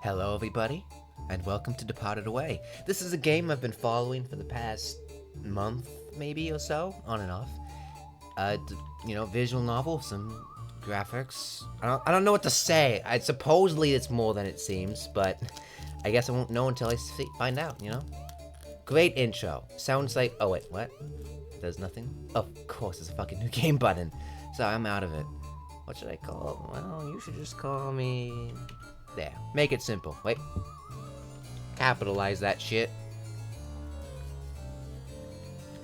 Hello, everybody, and welcome to Departed Away. This is a game I've been following for the past month, maybe or so, on and off. Visual novel, some graphics. I don't know what to say. Supposedly it's more than it seems, but I guess I won't know until I find out. Great intro. Sounds like. Oh wait, what? There's nothing. Of course, there's a fucking new game button. So I'm out of it. What should I call? Well, you should just call me. There. Make it simple. Wait. Capitalize that shit.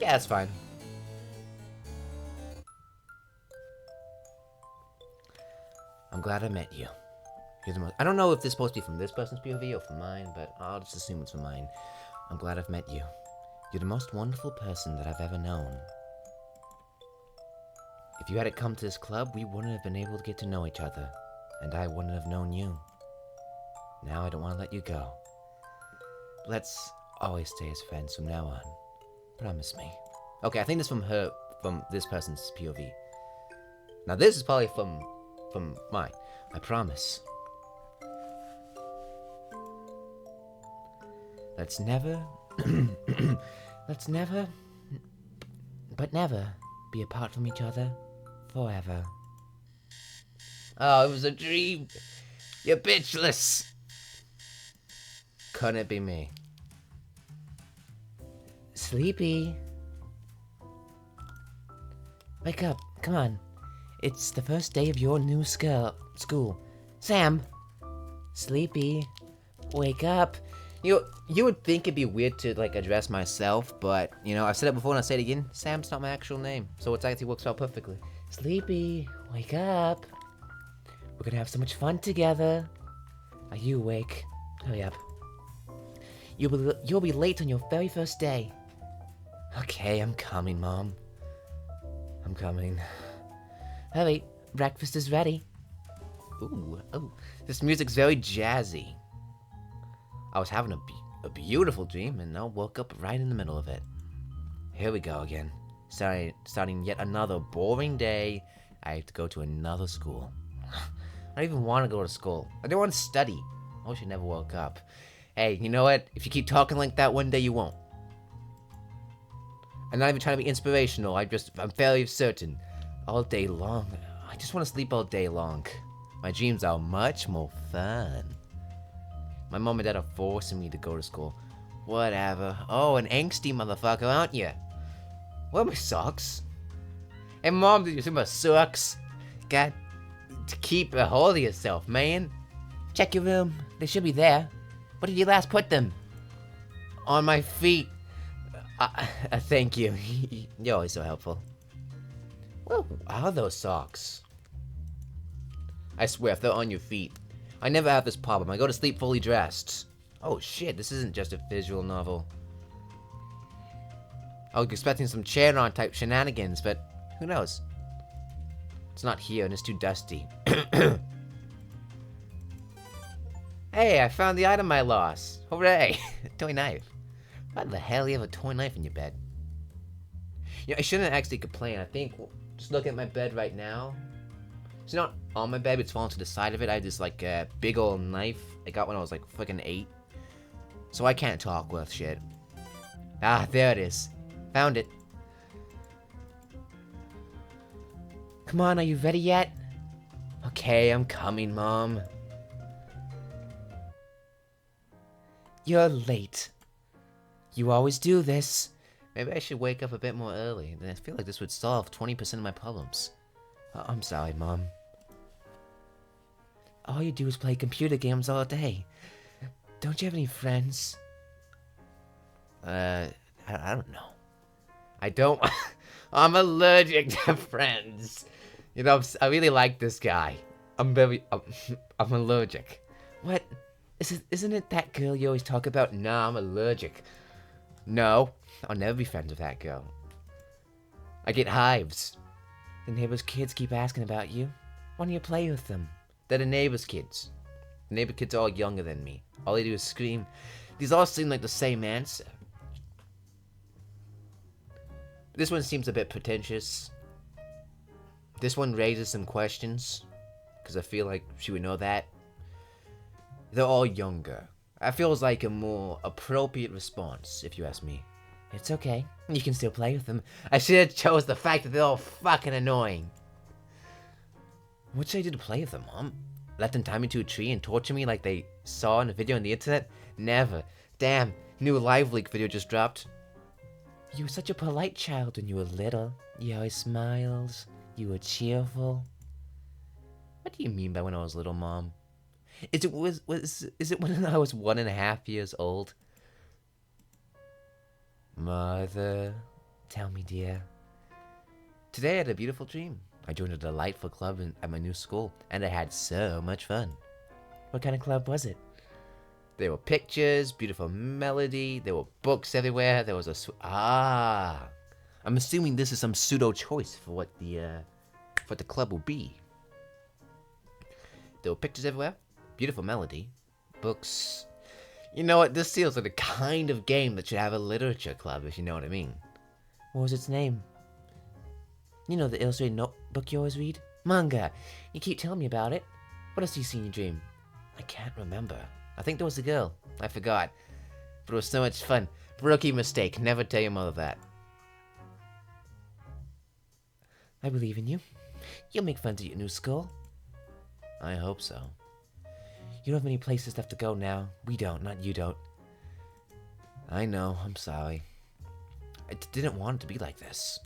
Yeah, that's fine. I'm glad I met you. I don't know if this is supposed to be from this person's POV or from mine, but I'll just assume it's from mine. I'm glad I've met you. You're the most wonderful person that I've ever known. If you hadn't come to this club, we wouldn't have been able to get to know each other, and I wouldn't have known you. Now I don't want to let you go. Let's always stay as friends from now on. Promise me. Okay, I think this is from this person's POV. Now this is probably from mine. I promise. Let's never, but never be apart from each other forever. Oh, it was a dream. You're bitchless. Couldn't it be me? Sleepy. Wake up, come on. It's the first day of your new school. Sam. Sleepy. Wake up. You would think it'd be weird to address myself, but I've said it before and I'll say it again. Sam's not my actual name, so it actually works out perfectly. Sleepy, wake up. We're gonna have so much fun together. Are you awake? Hurry up. You'll be late on your very first day. Okay, I'm coming, Mom. I'm coming. Hurry, breakfast is ready. Ooh, oh, this music's very jazzy. I was having a beautiful dream, and I woke up right in the middle of it. Here we go again. Starting yet another boring day. I have to go to another school. I don't even want to go to school. I don't want to study. I wish I never woke up. Hey, you know what? If you keep talking like that, one day you won't. I'm not even trying to be inspirational. I'm fairly certain. All day long. I just want to sleep all day long. My dreams are much more fun. My mom and dad are forcing me to go to school. Whatever. Oh, an angsty motherfucker, aren't you? Where are my socks? Hey, Mom, did you see my socks? God, to keep a hold of yourself, man. Check your room. They should be there. What did you last put them? On my feet. Thank you. You're always so helpful. What are those socks? I swear, if they're on your feet. I never have this problem. I go to sleep fully dressed. Oh shit, this isn't just a visual novel. I was expecting some Charon type shenanigans, but who knows? It's not here and it's too dusty. Hey, I found the item I lost. Hooray! A toy knife. Why the hell do you have a toy knife in your bed? I shouldn't actually complain. I think, just looking at my bed right now, it's not on my bed, it's falling to the side of it. I have this a big old knife I got when I was freaking 8. So I can't talk with shit. Ah, there it is. Found it. Come on, are you ready yet? Okay, I'm coming, Mom. You're late. You always do this. Maybe I should wake up a bit more early. Then I feel like this would solve 20% of my problems. I'm sorry, Mom. All you do is play computer games all day. Don't you have any friends? I don't know. I don't. I'm allergic to friends. I really like this guy. I'm allergic. What? Isn't it that girl you always talk about? Nah, I'm allergic. No, I'll never be friends with that girl. I get hives. The neighbor's kids keep asking about you. Why don't you play with them? They're the neighbor's kids. The neighbor kids are all younger than me. All they do is scream. These all seem like the same answer. This one seems a bit pretentious. This one raises some questions, because I feel like she would know that. They're all younger. That feels like a more appropriate response, if you ask me. It's okay. You can still play with them. I should have chose the fact that they're all fucking annoying. What should I do to play with them, Mom? Let them tie me to a tree and torture me like they saw in a video on the internet? Never. Damn, new Live Leak video just dropped. You were such a polite child when you were little. You always smiled. You were cheerful. What do you mean by when I was little, Mom? Is it when I was 1.5 years old? Mother, tell me, dear. Today I had a beautiful dream. I joined a delightful club at my new school, and I had so much fun. What kind of club was it? There were pictures, beautiful melody, there were books everywhere, there was I'm assuming this is some pseudo choice for what the club will be. There were pictures everywhere, beautiful melody, books. You know what, this feels like the kind of game that should have a literature club, if you know what I mean. What was its name? You know the illustrated notebook you always read? Manga. You keep telling me about it. What else do you see in your dream? I can't remember. I think there was a girl. I forgot. But it was so much fun. Rookie mistake. Never tell your mother that. I believe in you. You'll make friends at your new school. I hope so. You don't have many places left to go now. We don't, not you don't. I know, I'm sorry. I didn't want it to be like this.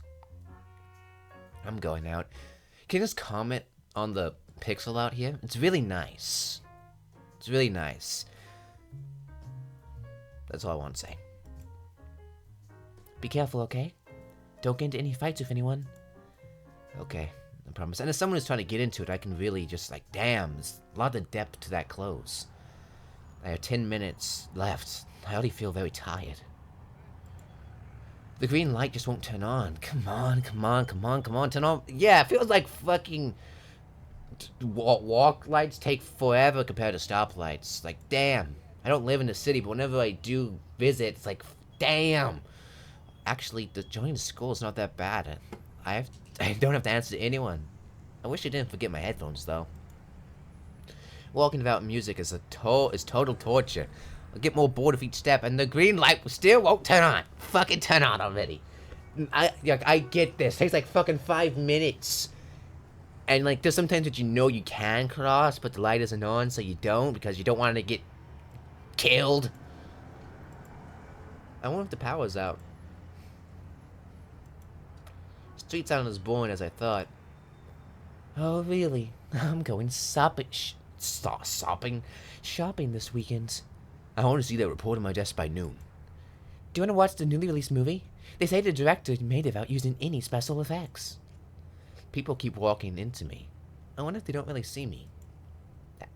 I'm going out. Can you just comment on the pixel out here? It's really nice. It's really nice. That's all I want to say. Be careful, okay? Don't get into any fights with anyone. Okay, I promise. And as someone who's trying to get into it, I can really just like, damn, there's a lot of depth to that close. I have 10 minutes left. I already feel very tired. The green light just won't turn on. Come on, come on, come on, come on, turn on. Yeah, it feels like fucking walk lights take forever compared to stoplights. Like, damn. I don't live in the city, but whenever I do visit, it's like, damn. Actually, joining the school is not that bad. I don't have to answer to anyone. I wish I didn't forget my headphones, though. Walking without music is total torture. I'll get more bored with each step, and the green light still won't turn on. Fucking turn on already. I get this. It takes like fucking 5 minutes. And like, there's sometimes that you can cross, but the light isn't on, so you don't, because you don't want to get killed. I wonder if the power's out. Streets aren't as boring as I thought. Oh, really? I'm going shopping this weekend. I want to see that report on my desk by noon. Do you want to watch the newly released movie? They say the director made it without using any special effects. People keep walking into me. I wonder if they don't really see me.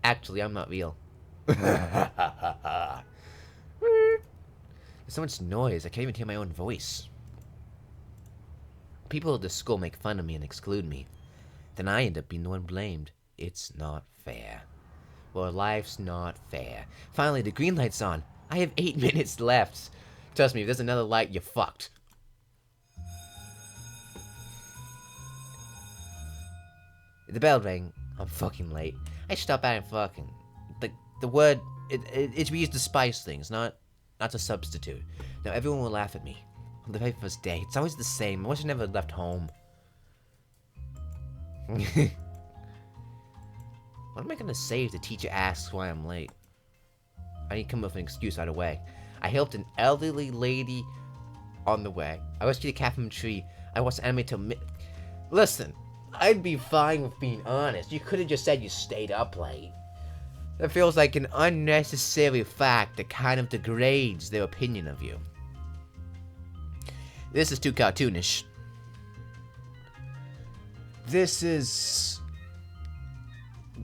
Actually, I'm not real. There's so much noise, I can't even hear my own voice. People at the school make fun of me and exclude me. Then I end up being the one blamed. It's not fair. Well, life's not fair. Finally, the green light's on. I have 8 minutes left. Trust me, if there's another light, you're fucked. The bell rang. I'm fucking late. I should stop adding fucking. The word, it's we used to spice things, not to substitute. Now everyone will laugh at me. On the very first day, it's always the same. I wish I never left home. What am I gonna say if the teacher asks why I'm late? I need to come up with an excuse right away. I helped an elderly lady on the way. I rescued a cat from a tree. I watched anime till Listen, I'd be fine with being honest. You could have just said you stayed up late. That feels like an unnecessary fact that kind of degrades their opinion of you. This is too cartoonish. This is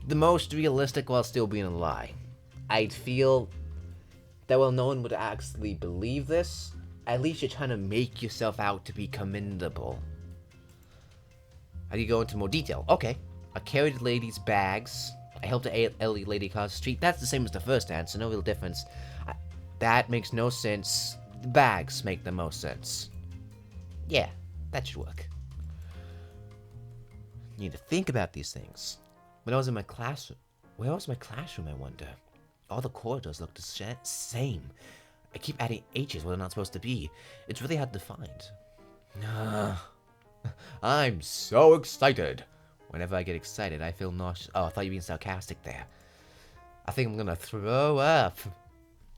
the most realistic while still being a lie. I'd feel that while no one would actually believe this, at least you're trying to make yourself out to be commendable. How do you go into more detail? Okay. I carried the lady's bags. I helped an elderly lady across the street. That's the same as the first answer. No real difference. That makes no sense. The bags make the most sense. Yeah, that should work. You need to think about these things. When I was in my classroom, where was my classroom, I wonder? All the corridors look the same. I keep adding H's where they're not supposed to be. It's really hard to find. I'm so excited. Whenever I get excited, I feel nauseous. Oh, I thought you were being sarcastic there. I think I'm gonna throw up.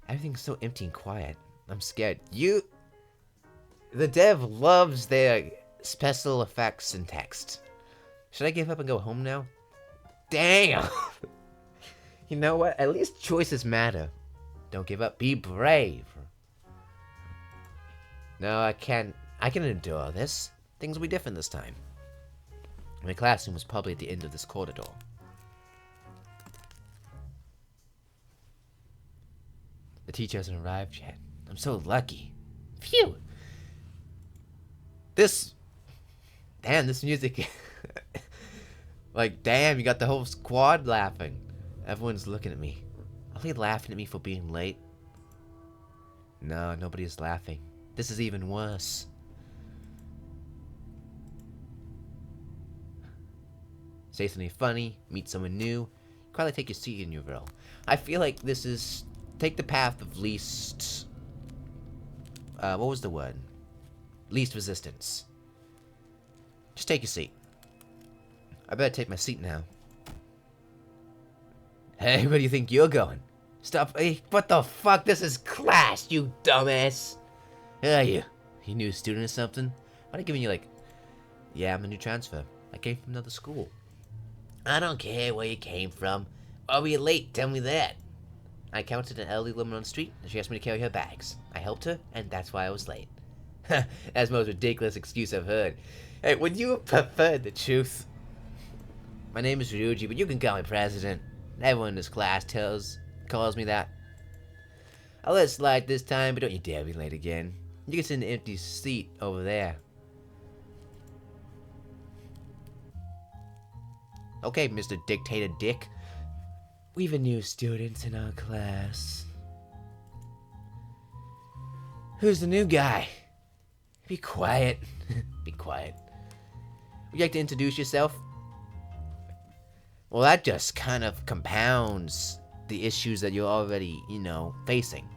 Everything's so empty and quiet. I'm scared. The dev loves their special effects and text. Should I give up and go home now? Damn! You know what? At least choices matter. Don't give up. Be brave. No, I can endure this. Things will be different this time. My classroom was probably at the end of this corridor. The teacher hasn't arrived yet. I'm so lucky. Phew! Damn, this music. Like, damn, you got the whole squad laughing. Everyone's looking at me. Are they laughing at me for being late? No, nobody's laughing. This is even worse. Say something funny, meet someone new, quietly take your seat in your row. I feel like this is take the path of least what was the word? Least resistance. Just take your seat. I better take my seat now. Hey, where do you think you're going? Stop. Hey, what the fuck? This is class, you dumbass. Who are you? You new student or something? Why are they giving you like... Yeah, I'm a new transfer. I came from another school. I don't care where you came from. Why were you late? Tell me that. I encountered an elderly woman on the street, and she asked me to carry her bags. I helped her, and that's why I was late. That's the most ridiculous excuse I've heard. Hey, would you prefer the truth? My name is Ryuji, but you can call me President. Everyone in this class calls me that. I'll let it slide this time, but don't you dare be late again. You can sit in the empty seat over there. Okay, Mr. Dictator Dick. We've a new student in our class. Who's the new guy? Be quiet. Be quiet. Would you like to introduce yourself? Well, that just kind of compounds the issues that you're already, facing.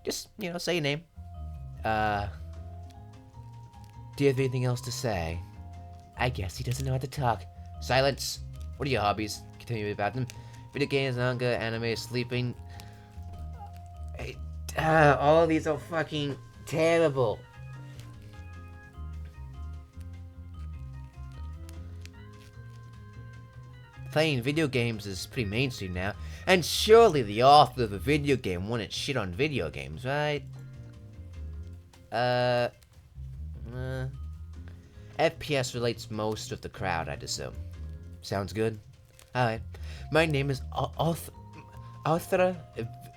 Just, say your name. Do you have anything else to say? I guess he doesn't know how to talk. Silence. What are your hobbies? Continue about them. Video games, manga, anime, sleeping. All of these are fucking terrible. Playing video games is pretty mainstream now, and surely the author of a video game wouldn't shit on video games, right? FPS relates most of the crowd, I'd assume. Sounds good? Alright. My name is Arthur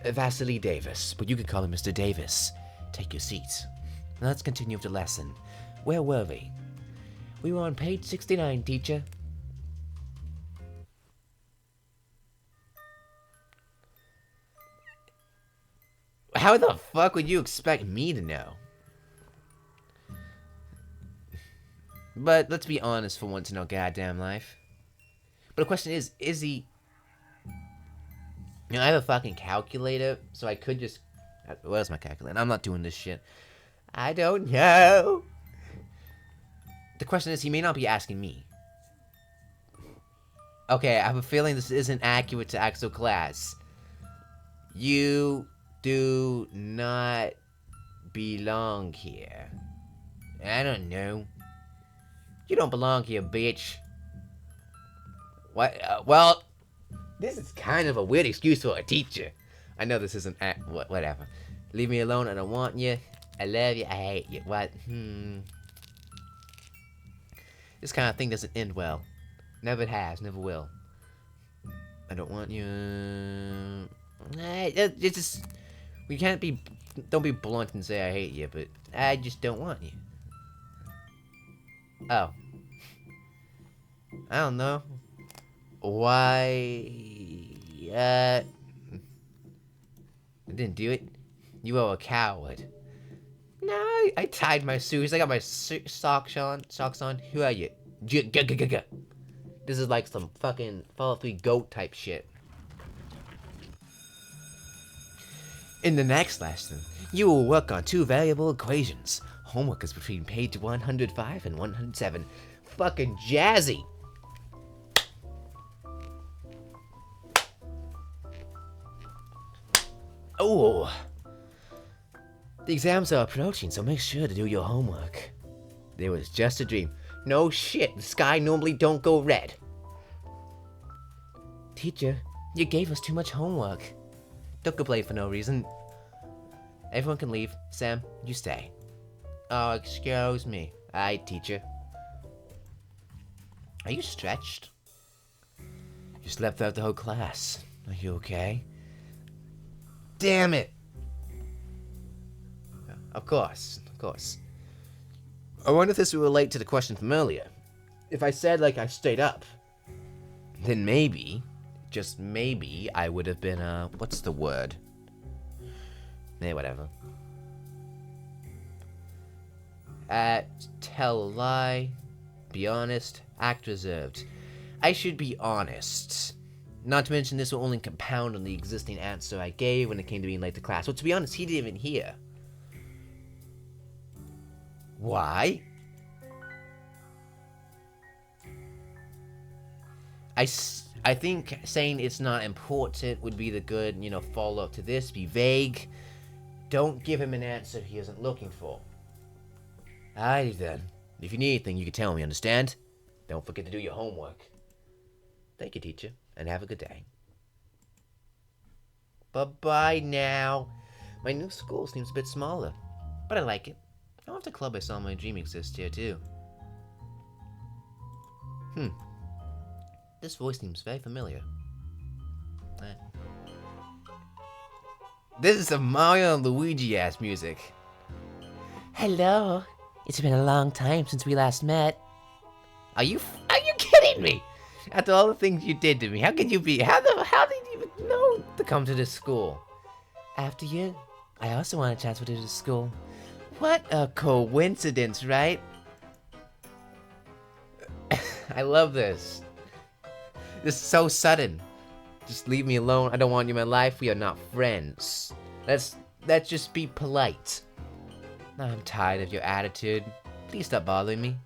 Vasily Davis, but you can call him Mr. Davis. Take your seat. Now let's continue with the lesson. Where were we? We were on page 69, teacher. How the fuck would you expect me to know? But let's be honest for once in our goddamn life. But the question is he... I have a fucking calculator, so I could just... Where's my calculator? I'm not doing this shit. I don't know. The question is, he may not be asking me. Okay, I have a feeling this isn't accurate to actual class. You do not belong here. I don't know. You don't belong here, bitch. What? Well, this is kind of a weird excuse for a teacher. I know this isn't whatever. Leave me alone. I don't want you. I love you. I hate you. What? This kind of thing doesn't end well. Never has. Never will. I don't want you. It's just... We can't be... Don't be blunt and say I hate you, but I just don't want you. Oh. I don't know. Why... I didn't do it. You are a coward. No, I tied my shoes. I got my socks on. Who are you? This is like some fucking Fallout 3 goat type shit. In the next lesson, you will work on two variable equations. Homework is between page 105 and 107. Fucking jazzy! Oh! The exams are approaching, so make sure to do your homework. It was just a dream. No shit, the sky normally don't go red. Teacher, you gave us too much homework. Don't complain for no reason. Everyone can leave. Sam, you stay. Oh, excuse me. Aye, teacher. Are you stretched? You slept throughout the whole class. Are you okay? Damn it! Of course, of course. I wonder if this will relate to the question from earlier. If I said, like, I stayed up, then maybe, just maybe, I would have been, what's the word? Whatever. Tell a lie, be honest, act reserved. I should be honest. Not to mention this will only compound on the existing answer I gave when it came to being late to class. Well, to be honest, he didn't even hear. Why? I think saying it's not important would be the good, follow-up to this. Be vague. Don't give him an answer he isn't looking for. Alrighty then. If you need anything, you can tell me, understand? Don't forget to do your homework. Thank you, teacher, and have a good day. Bye-bye now. My new school seems a bit smaller, but I like it. I wonder if the club I saw in my dream exists here, too. This voice seems very familiar. This is some Mario and Luigi-ass music. Hello. It's been a long time since we last met. Are you kidding me? After all the things you did to me, how did you even know to come to this school? After you, I also want to transfer to this school. What a coincidence, right? I love this. This is so sudden. Just leave me alone. I don't want you in my life. We are not friends. Let's just be polite. I'm tired of your attitude. Please stop bothering me.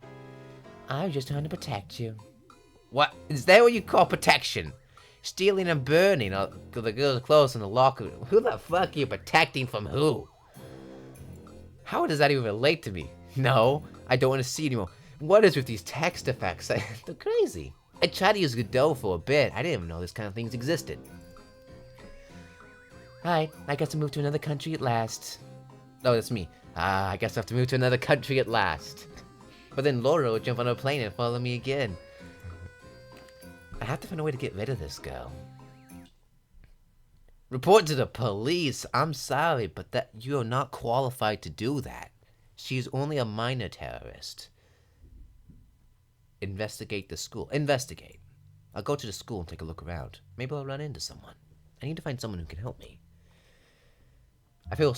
I'm just trying to protect you. What? Is that what you call protection? Stealing and burning the girl's clothes in the locker room. Who the fuck are you protecting from who? How does that even relate to me? No, I don't want to see anymore. What is with these text effects? They're crazy. I tried to use Godot for a bit. I didn't even know this kind of things existed. Hi, I got to move to another country at last. Oh, that's me. I guess I have to move to another country at last. But then Laura would jump on a plane and follow me again. I have to find a way to get rid of this girl. Report to the police. I'm sorry, but that you're not qualified to do that. She's only a minor terrorist. Investigate the school. Investigate. I'll go to the school and take a look around. Maybe I'll run into someone. I need to find someone who can help me. I feel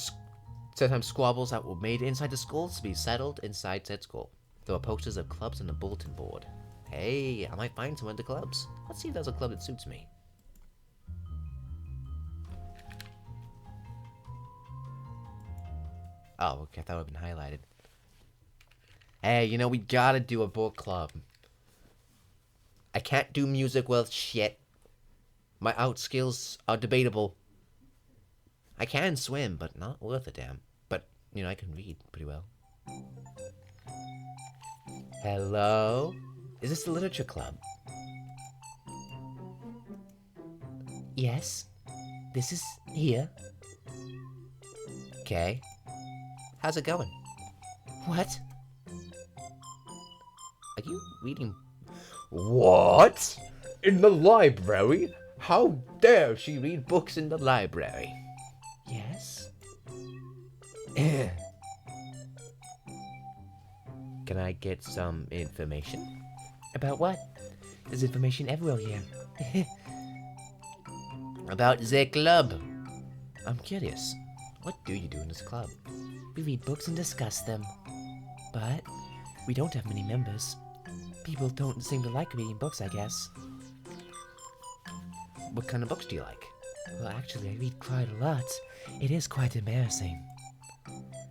sometimes squabbles that were made inside the schools to be settled inside said school. There are posters of clubs on the bulletin board. Hey, I might find someone at the clubs. Let's see if there's a club that suits me. Oh, okay, I thought it would have been highlighted. Hey, we gotta do a book club. I can't do music well shit. My art skills are debatable. I can swim, but not worth a damn. But, I can read pretty well. Hello? Is this the literature club? Yes. This is here. Okay. How's it going? What? Are you reading? What? In the library? How dare she read books in the library? Yes. Can I get some information? About what? There's information everywhere here. About the club. I'm curious. What do you do in this club? We read books and discuss them. But we don't have many members. People don't seem to like reading books, I guess. What kind of books do you like? Well, actually, I read quite a lot. It is quite embarrassing.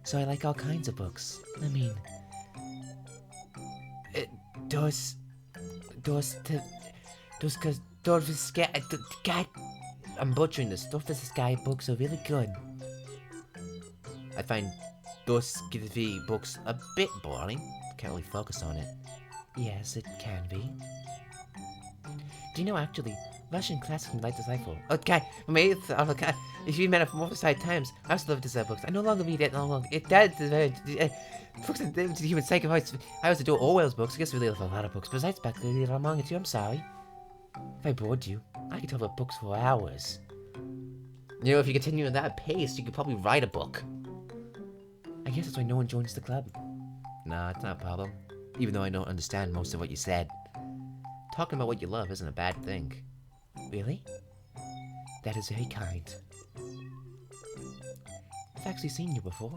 So I like all kinds of books. I mean, uh, Doors, Doors, God, I'm butchering this. Dostoevsky books are really good. I find Dostoevsky books a bit boring. Can't really focus on it. Yes, it can be. Do you know, actually, Russian classics can be like delightful. Okay, okay. If you metamorphosized times, I also love these books. I no longer read it no longer. It does very books on the human psyche. I also do Orwell's books. I guess we love a lot of books. Besides back there, I'm manga too. I'm sorry. If I bored you, I could talk about books for hours. You know, if you continue at that pace, you could probably write a book. I guess that's why no one joins the club. Nah, it's not a problem. Even though I don't understand most of what you said. Talking about what you love isn't a bad thing. Really? That is very kind. I've actually seen you before.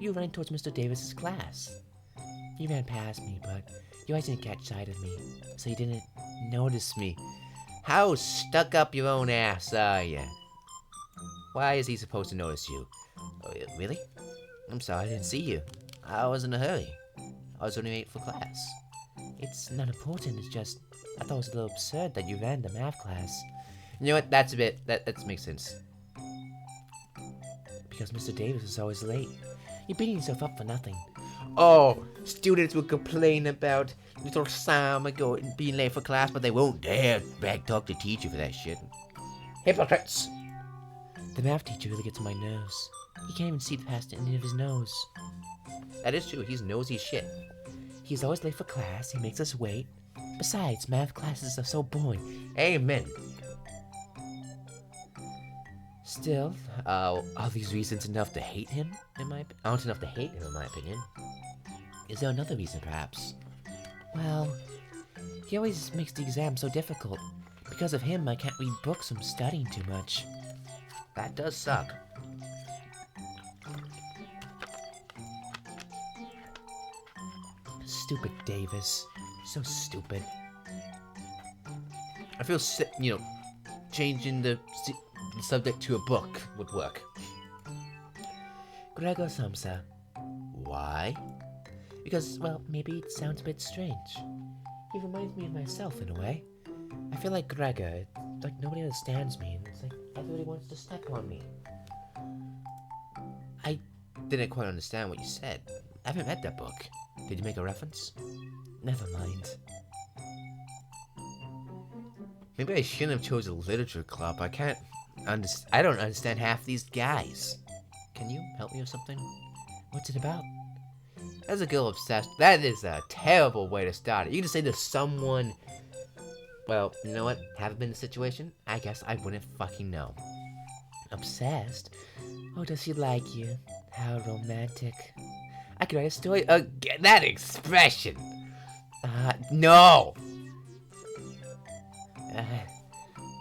You ran towards Mr. Davis's class. You ran past me, but you guys didn't catch sight of me, so you didn't notice me. How stuck up your own ass are you? Why is he supposed to notice you? Oh, really? I'm sorry, I didn't see you. I was in a hurry. I was only late for class. It's not important, it's just, I thought it was a little absurd that you ran the math class. You know what, that makes sense. Because Mr. Davis is always late. You're beating yourself up for nothing. Oh, students will complain about little Sam being late for class, but they won't dare talk to teacher for that shit. Hypocrites! The math teacher really gets on my nerves. He can't even see past the end of his nose. That is true, he's nosy as shit. He's always late for class, he makes us wait. Besides, math classes are so boring. Amen. Still, are these reasons enough to hate him? Aren't enough to hate him, in my opinion. Is there another reason, perhaps? Well, he always makes the exam so difficult. Because of him, I can't read books from studying too much. That does suck. Stupid Davis. So stupid. I feel sick, changing the subject to a book would work. Gregor Samsa. Why? Because, well, maybe it sounds a bit strange. He reminds me of myself in a way. I feel like Gregor, like nobody understands me, and it's like everybody wants to step on me. I didn't quite understand what you said. I haven't read that book. Did you make a reference? Never mind. Maybe I shouldn't have chosen a literature club. I don't understand half these guys. Can you help me with something? What's it about? As a girl obsessed, that is a terrible way to start it. You just say to someone, well, you know what? Haven't been in a situation? I guess I wouldn't fucking know. Obsessed? Oh, does she like you? How romantic. I could write a story. That expression! No!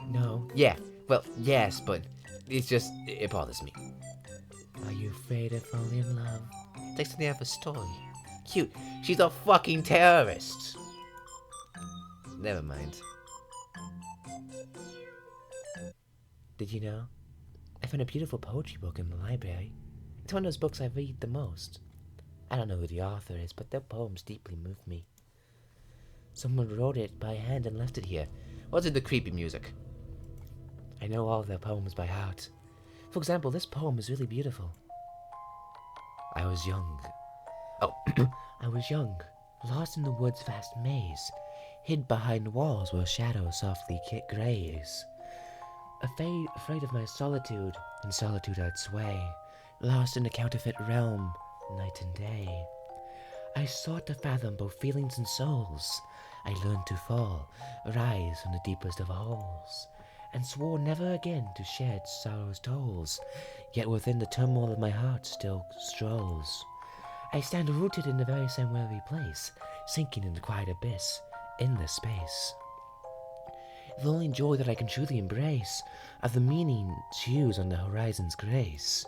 No. Yeah, well, yes, but it's just, it bothers me. Are you afraid of falling in love? It's like something out of a story. Cute. She's a fucking terrorist. Never mind. Did you know? I found a beautiful poetry book in the library. It's one of those books I read the most. I don't know who the author is, but their poems deeply move me. Someone wrote it by hand and left it here. What's in the creepy music? I know all of their poems by heart. For example, this poem is really beautiful. I was young. Oh, I was young, lost in the wood's vast maze, hid behind walls where shadows softly graze. Afraid of my solitude, in solitude I'd sway, lost in a counterfeit realm, night and day. I sought to fathom both feelings and souls. I learned to fall, rise from the deepest of holes, and swore never again to shed sorrow's tolls, yet within the turmoil of my heart still strolls. I stand rooted in the very same weary place, sinking in the quiet abyss, endless space. The only joy that I can truly embrace are the meaning hues on the horizon's grace.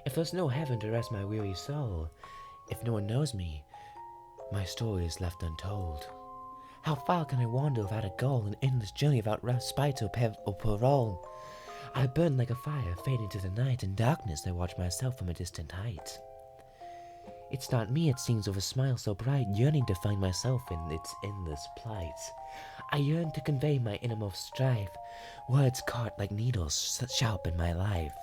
If there's no heaven to rest my weary soul, if no one knows me, my story is left untold. How far can I wander without a goal, an endless journey without respite or parole? I burn like a fire, fading to the night. In darkness, I watch myself from a distant height. It's not me, it seems, with a smile so bright, yearning to find myself in its endless plight. I yearn to convey my innermost strife, words caught like needles sharp in my life.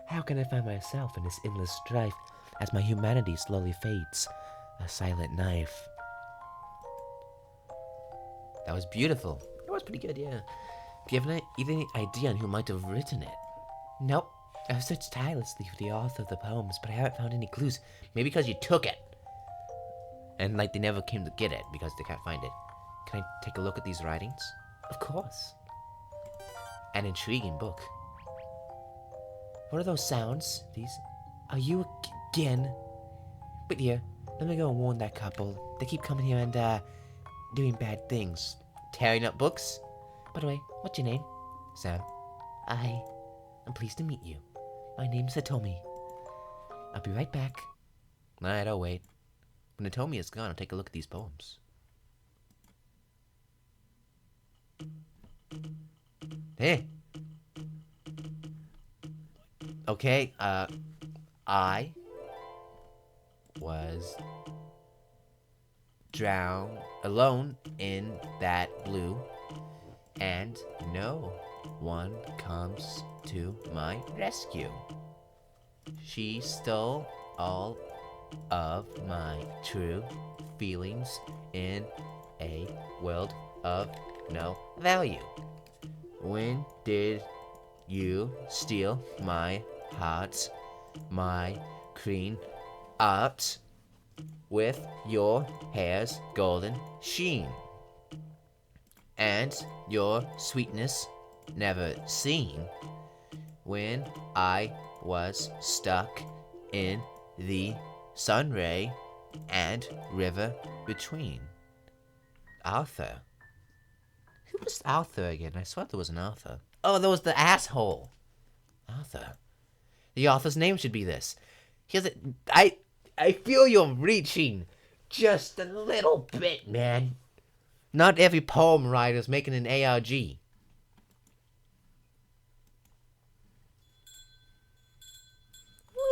How can I find myself in this endless strife, as my humanity slowly fades, a silent knife? That was beautiful. That was pretty good, yeah. Do you have any idea on who might have written it? Nope. I've searched tirelessly for the author of the poems, but I haven't found any clues. Maybe because you took it. And like they never came to get it because they can't find it. Can I take a look at these writings? Of course. An intriguing book. What are those sounds? These... Are you again? But here, let me go and warn that couple. They keep coming here and, doing bad things. Tearing up books? By the way, what's your name? Sam. I'm pleased to meet you. My name's Hitomi. I'll be right back. Alright, I'll wait. When Hitomi is gone, I'll take a look at these poems. Hey! Okay, I was drowned alone in that blue, and no one comes to my rescue. She stole all of my true feelings in a world of no value. When did you steal my heart, my queen art, with your hair's golden sheen, and your sweetness never seen, when I was stuck in the sun ray and river between? Arthur. Who was Arthur again? I swear there was an Arthur. Oh, there was the asshole. Arthur. The author's name should be this. Here's it. I feel you're reaching just a little bit, man. Not every poem writer's making an ARG.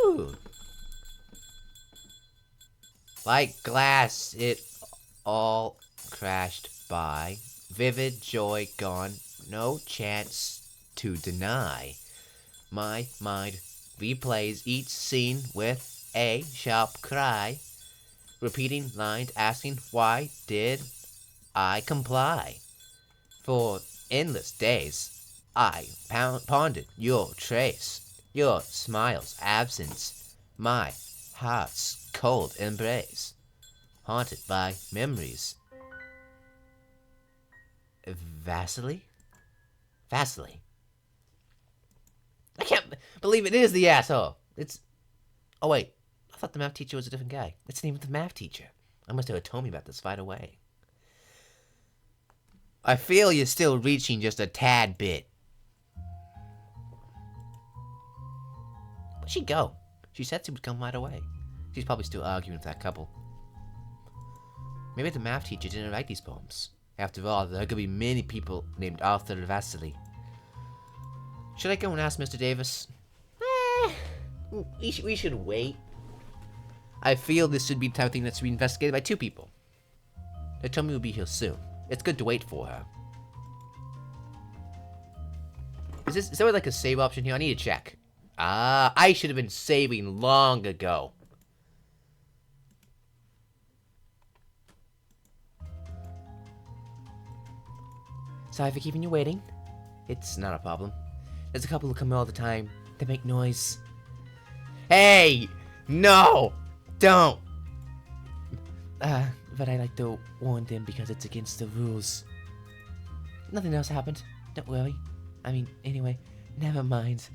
Ooh. Like glass, it all crashed by. Vivid joy gone, no chance to deny. My mind replays each scene with a sharp cry, repeating lines asking why did I comply? For endless days I pondered your trace, your smile's absence, my heart's cold embrace, haunted by memories. Vasily? Vasily. I can't believe it is the asshole. It's... Oh, wait. I thought the math teacher was a different guy. It's the name of the math teacher. I must have told me about this right away. I feel you're still reaching just a tad bit. Where'd she go? She said she would come right away. She's probably still arguing with that couple. Maybe the math teacher didn't write these poems. After all, there could be many people named Arthur Vasily. Should I go and ask Mr. Davis? We should wait. I feel this should be the type of thing that should be investigated by two people. They told me we'll be here soon. It's good to wait for her. Is there like a save option here? I need to check. Ah, I should have been saving long ago. Sorry for keeping you waiting. It's not a problem. There's a couple who come all the time. They make noise. Hey! No! Don't! But I like to warn them because it's against the rules. Nothing else happened. Don't worry. I mean, anyway, never mind.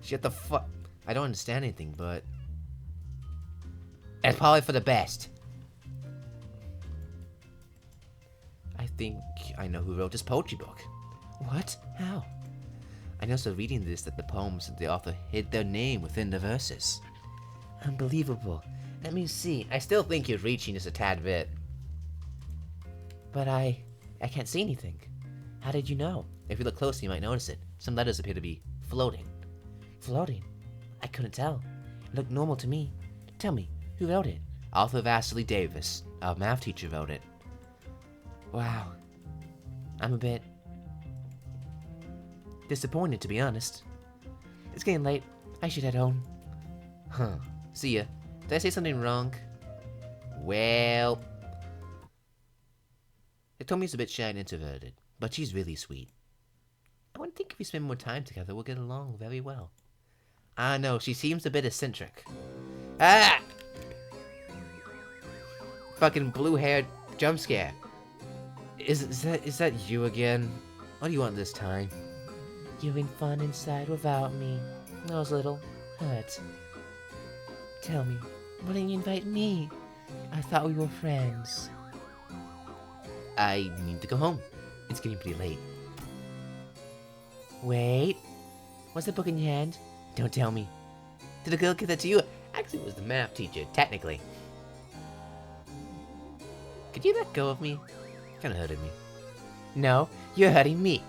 Shut the fuck... I don't understand anything, but... It's probably for the best. I think I know who wrote this poetry book. What? How? I know, so reading this, that the poems that the author hid their name within the verses. Unbelievable. Let me see. I still think you're reaching just a tad bit. But I can't see anything. How did you know? If you look closely, you might notice it. Some letters appear to be floating. Floating? I couldn't tell. It looked normal to me. Tell me, who wrote it? Arthur Vasily Davis, our math teacher, wrote it. Wow. I'm a bit disappointed, to be honest. It's getting late. I should head home. Huh. See ya. Did I say something wrong? Well... They told me he's a bit shy and introverted, but she's really sweet. I would think if we spend more time together, we'll get along very well. I know, she seems a bit eccentric. Ah! Fucking blue-haired jump scare. Is that you again? What do you want this time? You having fun inside without me. I was a little hurt. Tell me, why didn't you invite me? I thought we were friends. I need to go home. It's getting pretty late. Wait. What's the book in your hand? Don't tell me. Did a girl give that to you? Actually, it was the math teacher, technically. Could you let go of me? Kinda hurting me. No, you're hurting me.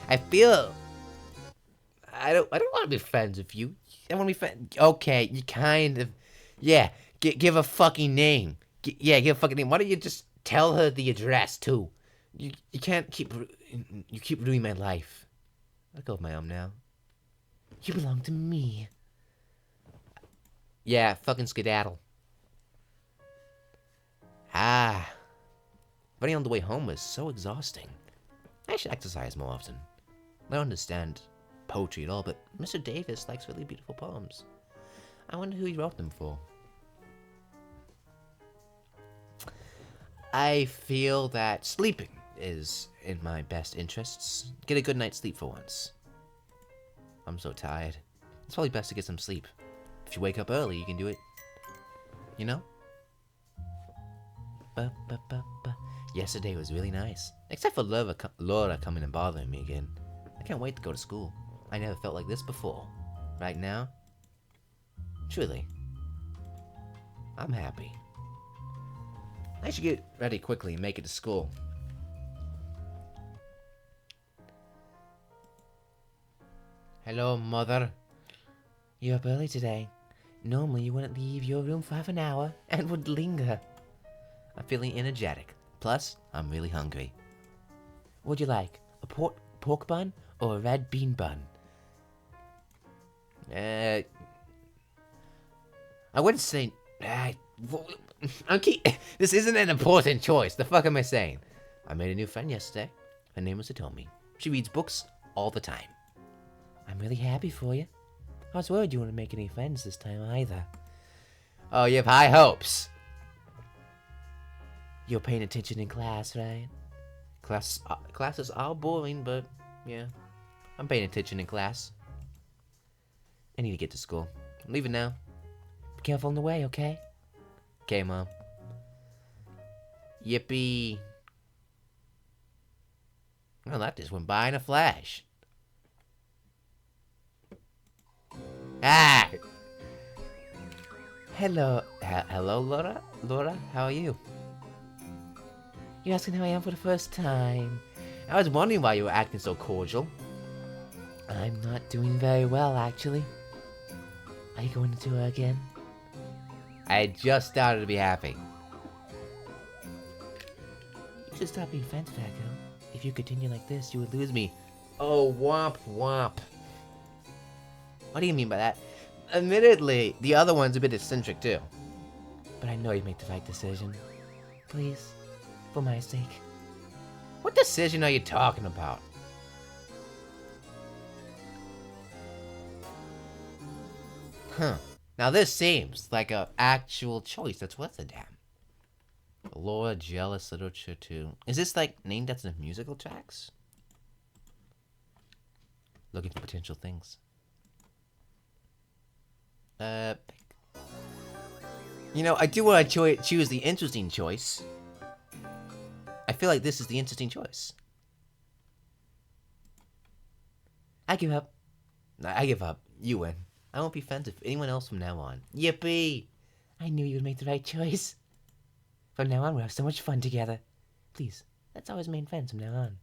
I feel... I don't want to be friends with you. I want to be friends... Okay, you kind of... Yeah, give a fucking name. Yeah, give a fucking name. Why don't you just tell her the address, too? You can't keep... You keep ruining my life. Let go of my arm now. You belong to me. Yeah, fucking skedaddle. Ah. Running on the way home was so exhausting. I should exercise more often. I don't understand poetry at all, but Mr. Davis likes really beautiful poems. I wonder who he wrote them for. I feel that sleeping is in my best interests. Get a good night's sleep for once. I'm so tired. It's probably best to get some sleep. If you wake up early, you can do it. You know? Yesterday was really nice. Except for Laura coming and bothering me again. I can't wait to go to school. I never felt like this before. Right now? Truly. I'm happy. I should get ready quickly and make it to school. Hello, Mother. You're up early today. Normally you wouldn't leave your room for half an hour and would linger. I'm feeling energetic. Plus, I'm really hungry. What'd you like? A pork bun or a red bean bun? I wouldn't say... This isn't an important choice. The fuck am I saying? I made a new friend yesterday. Her name was Hitomi. She reads books all the time. I'm really happy for you. I was worried you wouldn't make any friends this time either. Oh, you have high hopes. You're paying attention in class, right? Classes are boring, but yeah. I'm paying attention in class. I need to get to school. I'm leaving now. Be careful on the way, okay? Okay, Mom. Yippee. Well, that just went by in a flash. Ah! Hello, Laura? Laura, how are you? You're asking how I am for the first time. I was wondering why you were acting so cordial. I'm not doing very well, actually. Are you going to tour again? I just started to be happy. You should stop being friends, fat girl. If you continue like this, you would lose me. Oh, womp womp. What do you mean by that? Admittedly, the other one's a bit eccentric too. But I know you make the right decision. Please, for my sake. What decision are you talking about? Huh. Now this seems like an actual choice that's worth a damn. Laura Jealous Literature 2. Is this like named after the musical tracks? Looking for potential things. You know, I do want to choose the interesting choice. I feel like this is the interesting choice. I give up. I give up. You win. I won't be friends with anyone else from now on. Yippee! I knew you would make the right choice. From now on, we'll have so much fun together. Please, let's always remain friends from now on.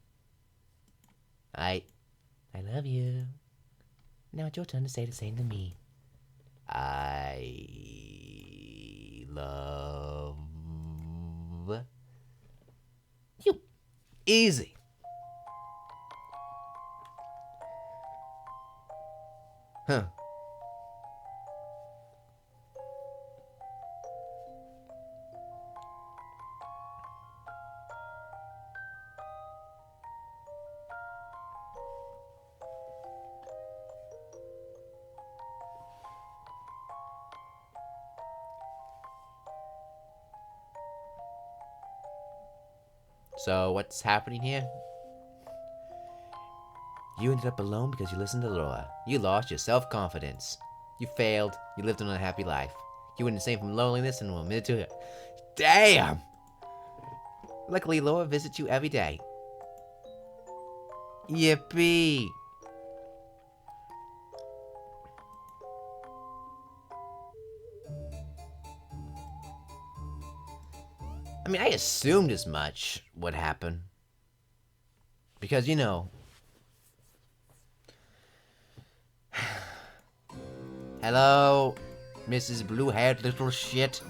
I love you. Now it's your turn to say the same to me. I love you. Easy. Huh. So, what's happening here? You ended up alone because you listened to Laura. You lost your self-confidence. You failed. You lived an unhappy life. You went insane from loneliness and were admitted to it. Damn! Luckily, Laura visits you every day. Yippee! I mean, I assumed as much would happen. Because, you know... Hello, Mrs. Blue-haired little shit.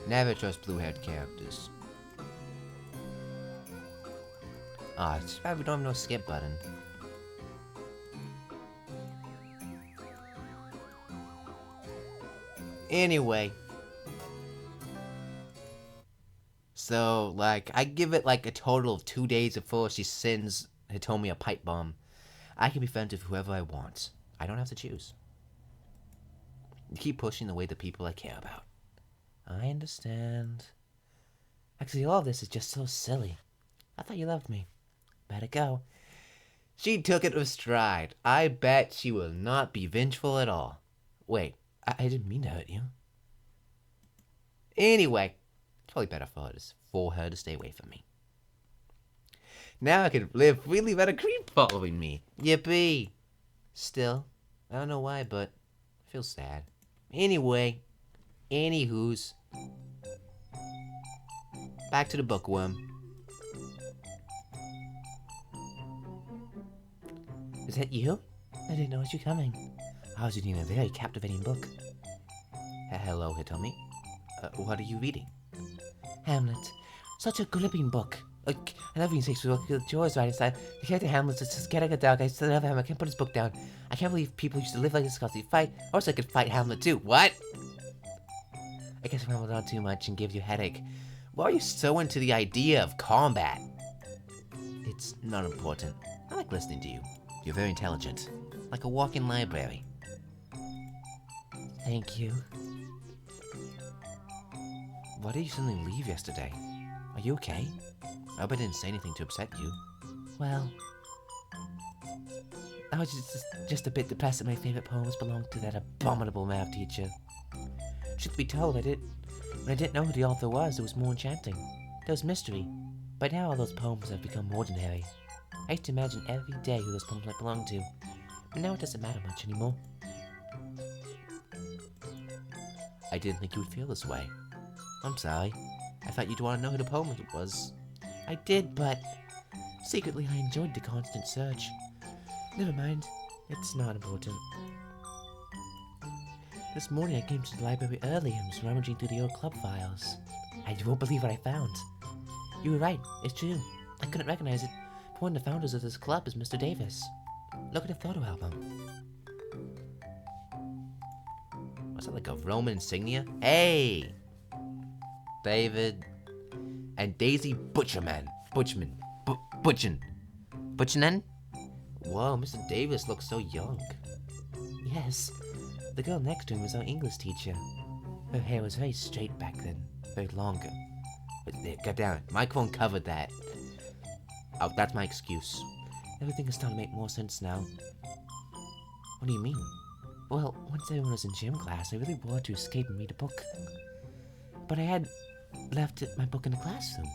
Never trust blue-haired characters. Ah, it's bad we don't have no skip button. Anyway. So, like, I give it like a total of 2 days before she sends Hitomi a pipe bomb. I can be friends with whoever I want. I don't have to choose. You keep pushing away the people I care about. I understand. Actually, all this is just so silly. I thought you loved me. Better go. She took it with stride. I bet she will not be vengeful at all. Wait, I didn't mean to hurt you. Anyway, it's probably better for her to stay away from me. Now I can live freely without a creep following me. Yippee! Still, I don't know why, but I feel sad. Anyway, anywho's. Back to the bookworm. Is that you? I didn't notice you coming. I was reading a very captivating book. Hello, Hitomi. What are you reading? Hamlet. Such a gripping book. Like, I love reading Shakespeare with George right inside. The character Hamlet's just scared like a dog. I still love him. I can't put his book down. I can't believe people used to live like this because they fight. I wish I could fight Hamlet too. What? I guess I rambled on too much and gave you a headache. Why are you so into the idea of combat? It's not important. I like listening to you. You're very intelligent. Like a walk-in library. Thank you. Why did you suddenly leave yesterday? Are you okay? I hope I didn't say anything to upset you. Well, I was just a bit depressed that my favorite poems belonged to that abominable math teacher. Truth be told, when I didn't know who the author was, it was more enchanting. There was mystery. But now all those poems have become ordinary. I used to imagine every day who those poems might belong to, but now it doesn't matter much anymore. I didn't think you would feel this way. I'm sorry. I thought you'd want to know who the poem was. I did, but secretly I enjoyed the constant search. Never mind. It's not important. This morning I came to the library early and was rummaging through the old club files. And you won't believe what I found. You were right. It's true. I couldn't recognize it, but one of the founders of this club is Mr. Davis. Look at the photo album. Was that like a Roman insignia? Hey! David and Daisy Butcherman. Butchinen? Whoa, Mr. Davis looks so young. Yes, the girl next to him was our English teacher. Her hair was very straight back then, very longer. But there, get down. Microphone covered that. Oh, that's my excuse. Everything is starting to make more sense now. What do you mean? Well, once everyone was in gym class, I really wanted to escape and read a book. But I had left my book in the classroom.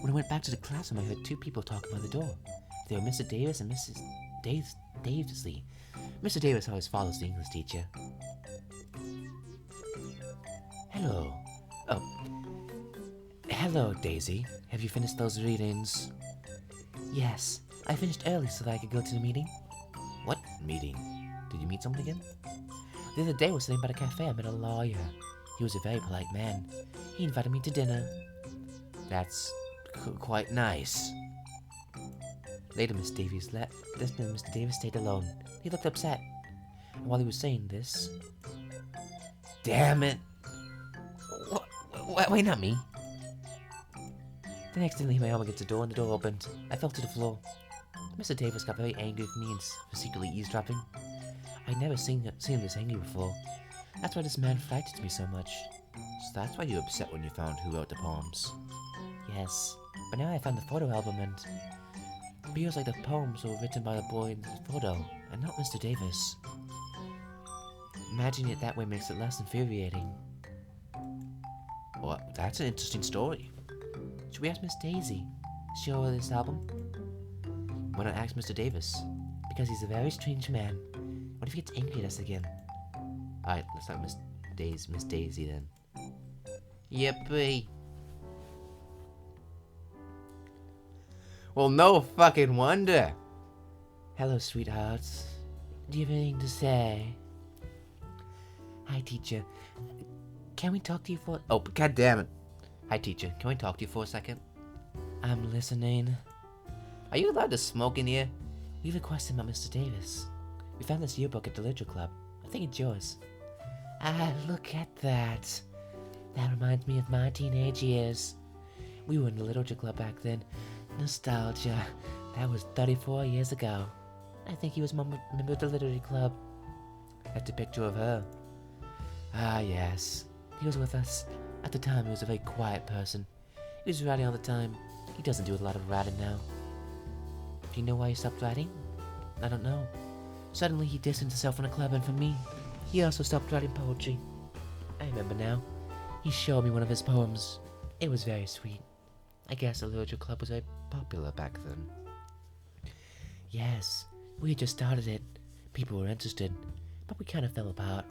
When I went back to the classroom, I heard two people talking by the door. They were Mr. Davis and Mrs. Davesley. Mr. Davis always follows the English teacher. Hello. Oh. Hello, Daisy. Have you finished those readings? Yes, I finished early so that I could go to the meeting. What meeting? Did you meet someone again? The other day I was sitting by the cafe. I met a lawyer. He was a very polite man. He invited me to dinner. That's quite nice. Later, Mr. Davis stayed alone. He looked upset. And while he was saying this... Damn it! Wait, not me. The next thing he went home against the door and the door opened. I fell to the floor. Mr. Davis got very angry with me and for secretly eavesdropping. I'd never seen him this angry before. That's why this man frightened me so much. So that's why you were upset when you found who wrote the poems? Yes, but now I found the photo album and... It feels like the poems were written by the boy in the photo, and not Mr. Davis. Imagining it that way makes it less infuriating. Well, that's an interesting story. Should we ask Miss Daisy? She wrote this album? Why not ask Mr. Davis? Because he's a very strange man. What if he gets angry at us again? Alright, let's talk Miss Daisy then. Yippee! Well, no fucking wonder! Hello, sweethearts. Do you have anything to say? Hi, teacher. Can we talk to you for... Oh, god damn it. Hi, teacher. Can we talk to you for a second? I'm listening. Are you allowed to smoke in here? We have a question about Mr. Davis. We found this yearbook at the literature club. I think it's yours. Ah, look at that. That reminds me of my teenage years. We were in the literature club back then. Nostalgia. That was 34 years ago. I think he was a member of the literary club. That's a picture of her. Ah, yes. He was with us. At the time, he was a very quiet person. He was writing all the time. He doesn't do a lot of writing now. Do you know why he stopped writing? I don't know. Suddenly, he distanced himself from the club, and for me, he also stopped writing poetry. I remember now. He showed me one of his poems. It was very sweet. I guess the literature club was very popular back then. Yes, we had just started it. People were interested, but we kind of fell apart.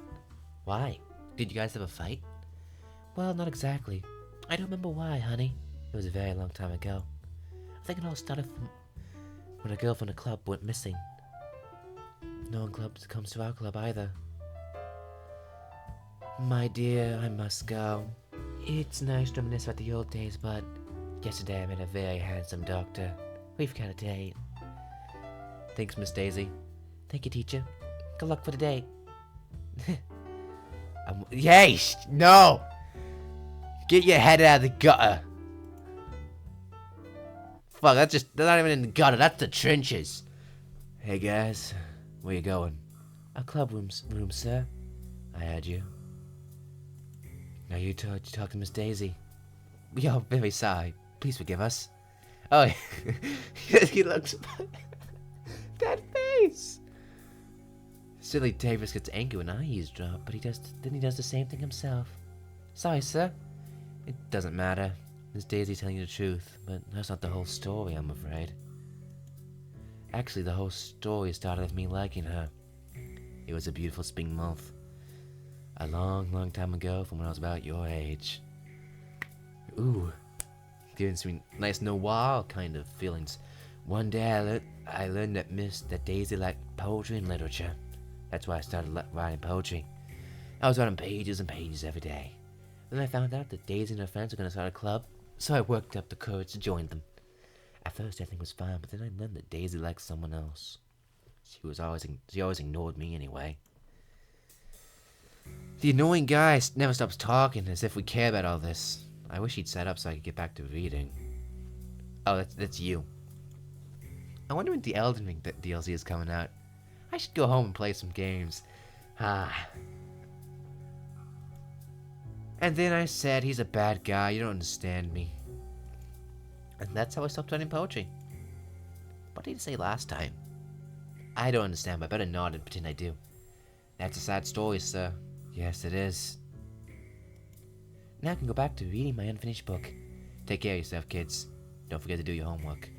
Why? Did you guys have a fight? Well, not exactly. I don't remember why, honey. It was a very long time ago. I think it all started from when a girl from the club went missing. No one comes to our club either. My dear, I must go. It's nice to reminisce about the old days, but yesterday I met a very handsome doctor. We've got a date. Thanks, Miss Daisy. Thank you, teacher. Good luck for the date. Yay! No! Get your head out of the gutter. Fuck, that's not even in the gutter, that's the trenches. Hey guys, where you going? Our club room, sir. I heard you. Now you talk to Miss Daisy. We are very sorry. Please forgive us. Oh, he looks... that face! Silly Davis gets angry when I eavesdrop, but he does the same thing himself. Sorry, sir. It doesn't matter. Miss Daisy's telling you the truth, but that's not the whole story, I'm afraid. Actually, the whole story started with me liking her. It was a beautiful spring month. A long, long time ago from when I was about your age. Ooh. Giving some nice noir kind of feelings. One day I learned that Daisy liked poetry and literature. That's why I started writing poetry. I was writing pages and pages every day. Then I found out that Daisy and her friends were going to start a club, so I worked up the courage to join them. At first everything was fine, but then I learned that Daisy liked someone else. She always ignored me anyway. The annoying guy never stops talking as if we care about all this. I wish he'd set up so I could get back to reading. Oh, that's you. I wonder when the Elden Ring DLC is coming out. I should go home and play some games. And then I said, he's a bad guy, you don't understand me. And that's how I stopped writing poetry. What did he say last time? I don't understand, but I better nod and pretend I do. That's a sad story, sir. Yes, it is. Now I can go back to reading my unfinished book. Take care of yourself, kids. Don't forget to do your homework.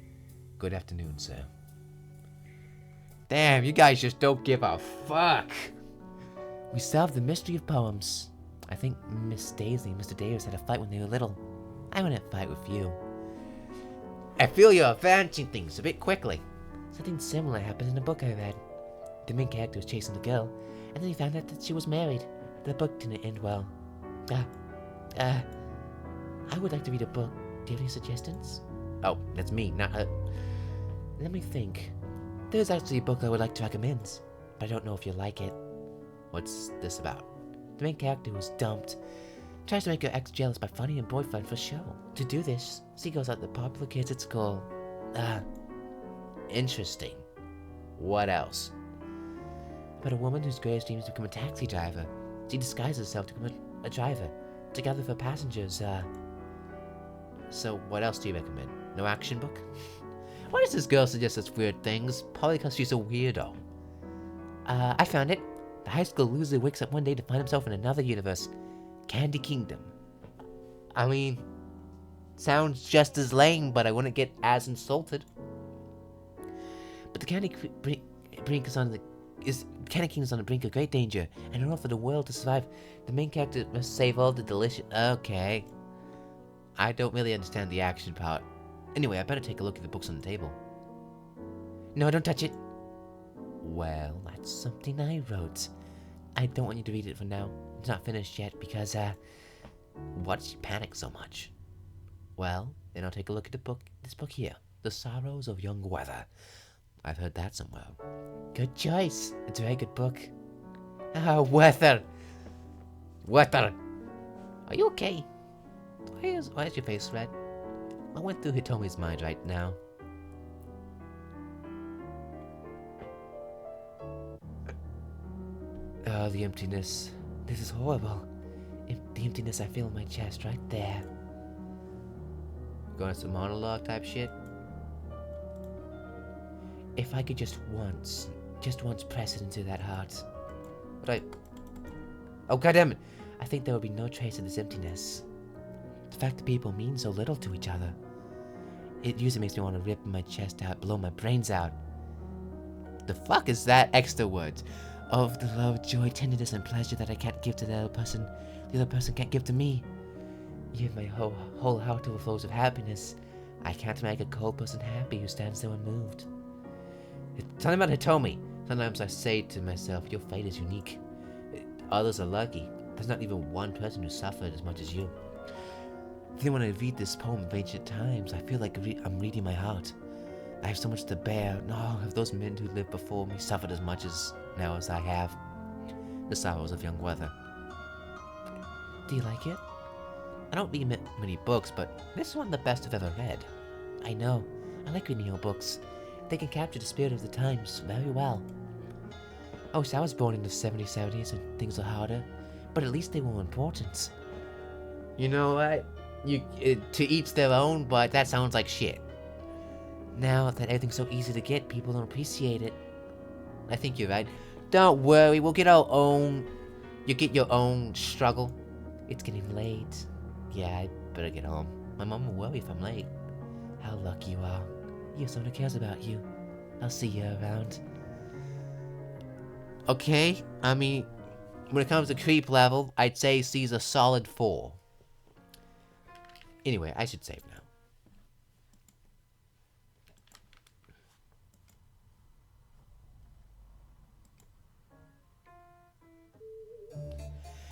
Good afternoon, sir. Damn, you guys just don't give a fuck. We solved the mystery of poems. I think Miss Daisy and Mr. Davis had a fight when they were little. I want to fight with you. I feel you're advancing things a bit quickly. Something similar happened in a book I read. The main character was chasing the girl, and then he found out that she was married. The book didn't end well. I would like to read a book. Do you have any suggestions? Oh, that's me, not her. Let me think. There's actually a book I would like to recommend, but I don't know if you'll like it. What's this about? The main character was dumped. Tries to make her ex jealous by finding a boyfriend for show. To do this, she goes out the popular kids at school. Interesting. What else? About a woman whose greatest dream is to become a taxi driver. She disguises herself to become a driver, to gather for passengers, So, what else do you recommend? No action book? Why does this girl suggest such weird things? Probably because she's a weirdo. I found it. The high school loser wakes up one day to find himself in another universe. Candy Kingdom. I mean, sounds just as lame, but I wouldn't get as insulted. But the Candy Kingdom is on the brink of great danger, and in order for the world to survive, the main character must save all the delicious. Okay, I don't really understand the action part. Anyway, I better take a look at the books on the table. No, don't touch it. Well, that's something I wrote. I don't want you to read it for now. It's not finished yet because, what's you panic so much? Well, then I'll take a look at this book here. The Sorrows of Young Weather. I've heard that somewhere. Good choice. It's a very good book. Weather. Weather. Are you okay? Why is your face red? What went through Hitomi's mind right now? Oh, the emptiness. This is horrible. The emptiness I feel in my chest right there. Going some monologue type shit? If I could just once press it into that heart. Oh, goddammit! I think there would be no trace of this emptiness. The fact that people mean so little to each other. It usually makes me want to rip my chest out, blow my brains out. The fuck is that extra words? Of the love, joy, tenderness, and pleasure that I can't give to the other person can't give to me. You have my whole heart overflows with happiness. I can't make a cold person happy who stands there unmoved. It's something about Hitomi. Sometimes I say to myself, your fate is unique. Others are lucky. There's not even one person who suffered as much as you. Then when I read this poem of ancient times, I feel like I'm reading my heart. I have so much to bear. No, have those men who lived before me suffered as much as now as I have. The Sorrows of Young Weather. Do you like it? I don't read many books, but this is one of the best I've ever read. I know. I like reading old books. They can capture the spirit of the times very well. Oh, so I was born in the 70s and things were harder, but at least they were important. You know what? To each their own, but that sounds like shit. Now that everything's so easy to get, people don't appreciate it. I think you're right. Don't worry, we'll get our own. You get your own struggle. It's getting late. Yeah, I better get home. My mom will worry if I'm late. How lucky you are. You have someone who cares about you. I'll see you around. Okay, I mean, when it comes to creep level, I'd say C's a solid 4. Anyway, I should save now.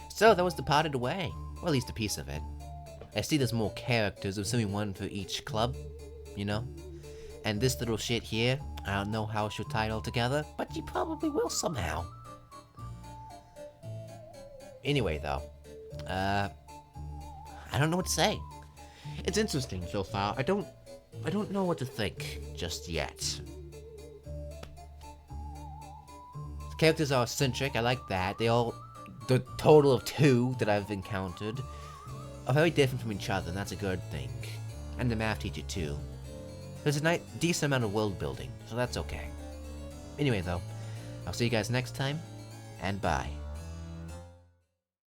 So that was Departed Away, or at least a piece of it. I see there's more characters, there's only one for each club, you know? And this little shit here, I don't know how she'll tie it all together, but she probably will somehow. Anyway though, I don't know what to say. It's interesting so far. I don't know what to think just yet. The characters are eccentric, I like that. The total of 2 that I've encountered are very different from each other, and that's a good thing. And the math teacher too. There's a decent amount of world building, so that's okay. Anyway though, I'll see you guys next time, and bye.